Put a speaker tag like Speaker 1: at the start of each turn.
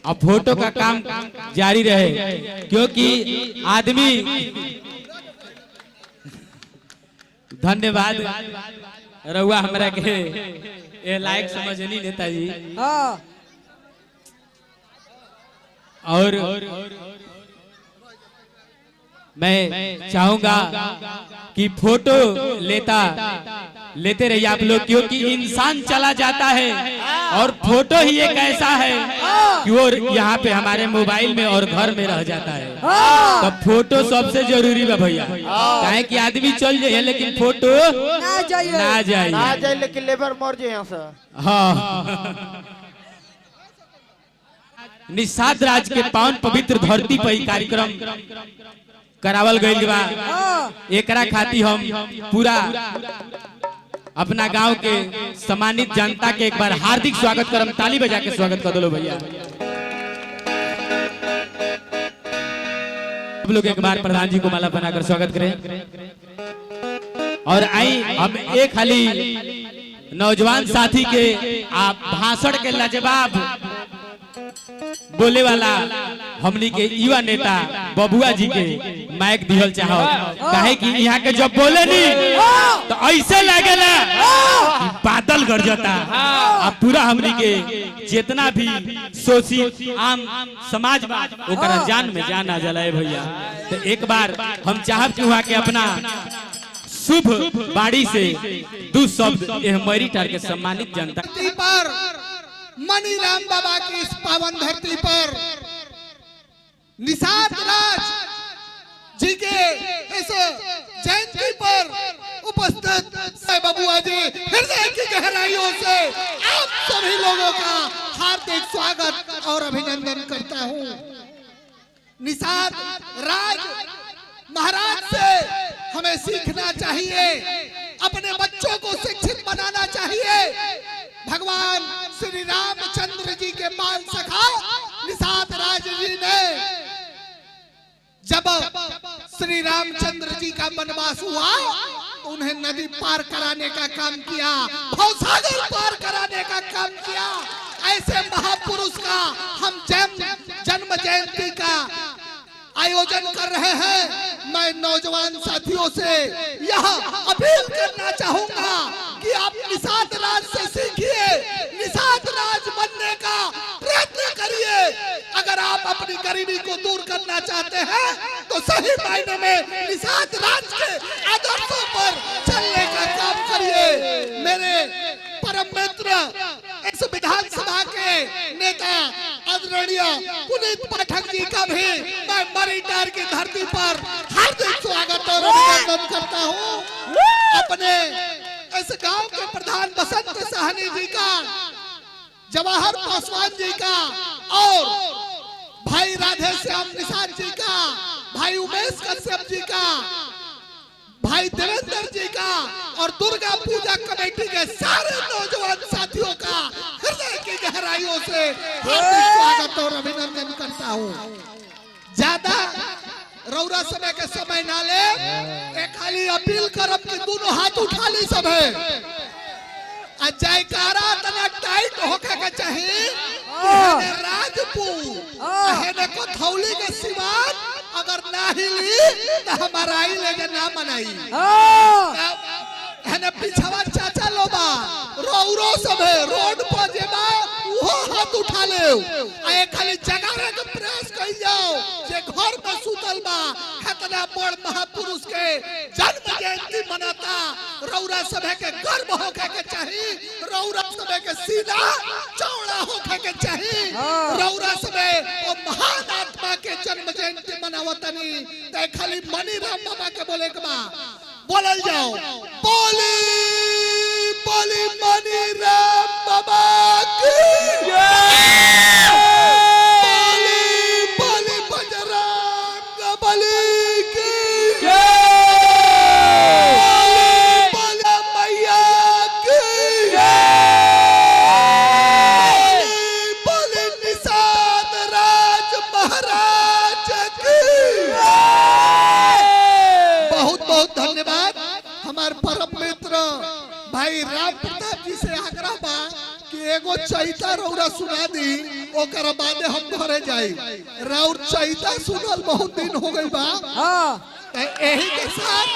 Speaker 1: अब फोटो का काम जारी रहे, क्योंकि आदमी धन्यवाद रहुआ हमरा के ये लायक समझनी नेताजी। और मैं चाहूंगा कि फोटो लेते रहिए आप लोग, क्योंकि इंसान चला जाता है और फोटो ही एक ऐसा है कि वो यहाँ पे हमारे मोबाइल में और घर में रह जाता है। तो फोटो सबसे जरूरी है भैया, काहे कि आदमी चल जाए लेकिन फोटो ना जाए
Speaker 2: लेकिन लेबर मर जाए यहाँ से।
Speaker 1: हाँ, निषाद राज के पावन पवित्र धरती पर ही कार्यक्रम करावल गइल बा। एकरा खाती हम पूरा अपना गांव के सम्मानित जनता के एक बार हार्दिक स्वागत करम, ताली बजा के स्वागत कर दो भैया। सब लोग एक बार प्रधान जी को माला बनाकर स्वागत करें। और आई हम एक खाली नौजवान साथी के आप भाषण के लाजवाब बोले वाला हमनी के युवा नेता बबुआ जी के माइक दिहल चाहो, काहे कि यहाँ के जब बोले नहीं तो ऐसे लगेला कि बादल गरजता। अब पूरा हमनी के जितना भी सोची आम समाज ओकरा जान में जान आ जाला भैया। तो एक बार हम चाहब कि वहाँ के अपना शुभ बाड़ी से दो शब्द यह मरीटार के सम्मानित जनता
Speaker 3: पर मनीराम बाबा की इस पावन धरती पर निषाद राज जी के इस जयंती पर उपस्थित बबुआ जी हृदय की गहराइयों से आप सभी लोगों का हार्दिक स्वागत और अभिनंदन करता हूँ। निषाद राज महाराज से हमें सीखना चाहिए, अपने बच्चों को शिक्षित बनाना चाहिए। भगवान श्री रामचंद्र जी के बाल सखा निषाद राज जी ने जब श्री रामचंद्र जी का वनवास हुआ तो उन्हें नदी पार कराने का काम किया, भवसागर पार कराने का काम किया। ऐसे महापुरुष का हम जन्म जयंती का आयोजन कर रहे हैं। मैं नौजवान साथियों से यह अपील करना चाहूंगा कि आप निषाद राज से सीखिए, निषाद राज बनने का प्रयत्न करिए। अगर आप अपनी गरीबी को दूर करना चाहते हैं तो सही मायने में निषाद राज के आदर्शों पर चलने का काम करिए। मेरे परम मित्र इस विधानसभा के नेता आदरणीय पुनीत पाठक जी का भी मैं मरीटार की धरती पर हार्दिक स्वागत और अभिनंदन करता हूँ। अपने इस गांव के प्रधान बसंत साहनी जी का, जवाहर पासवान जी का और भाई राधे श्याम निषाद जी का, भाई उमेश कश्यप जी का, भाई देवेंद्र जी का और दुर्गा पूजा कमेटी के सारे नौजवान साथियों का हृदय की गहराइयों से हार्दिक स्वागत और अभिनंदन करता हूँ। ज्यादा रौरा समय के समय ना ले, एक खाली अपील करब कि दोनों हाथ उठा ली सब है। जयकारा तना टाइट होके के चाहिए। राजपूत हेने को थौली के सिवान अगर ना हिली तो हमारा ही लेके ना मनाई। हेने पिछवा चाचा लोबा रौरो सब है रोड पर जेबा वो हाथ उठा ले। आए खाली जगावे के प्रयास कर जाओ जे घर में सुतल बा इतना बड़ महापुरुष के जन्म जयंती मनाता। रौरा सब के गर्व होके के चाहिए, रौरा सब के सीना चौड़ा होके के चाहिए। रौरा सब वो महान आत्मा के जन्म जयंती मनावतनी ते खाली मनीराम बाबा के बोले के बा बोलल जाओ बोली बोली मनीराम बाबा की जय, बोली बोली बजरंग बली की जय, बोली बोली मैया की जय, बोली निषाद राज महाराज की जय। बहुत बहुत धन्यवाद। हमारे परम मित्र भाई राम प्रताप जी से आग्रह बा कि एगो चैता रौरा सुना दी, ओकर बादे हम घरे जाई। राउर चैता सुनल बहुत दिन हो गई बा।
Speaker 2: हाँ
Speaker 3: यही के साथ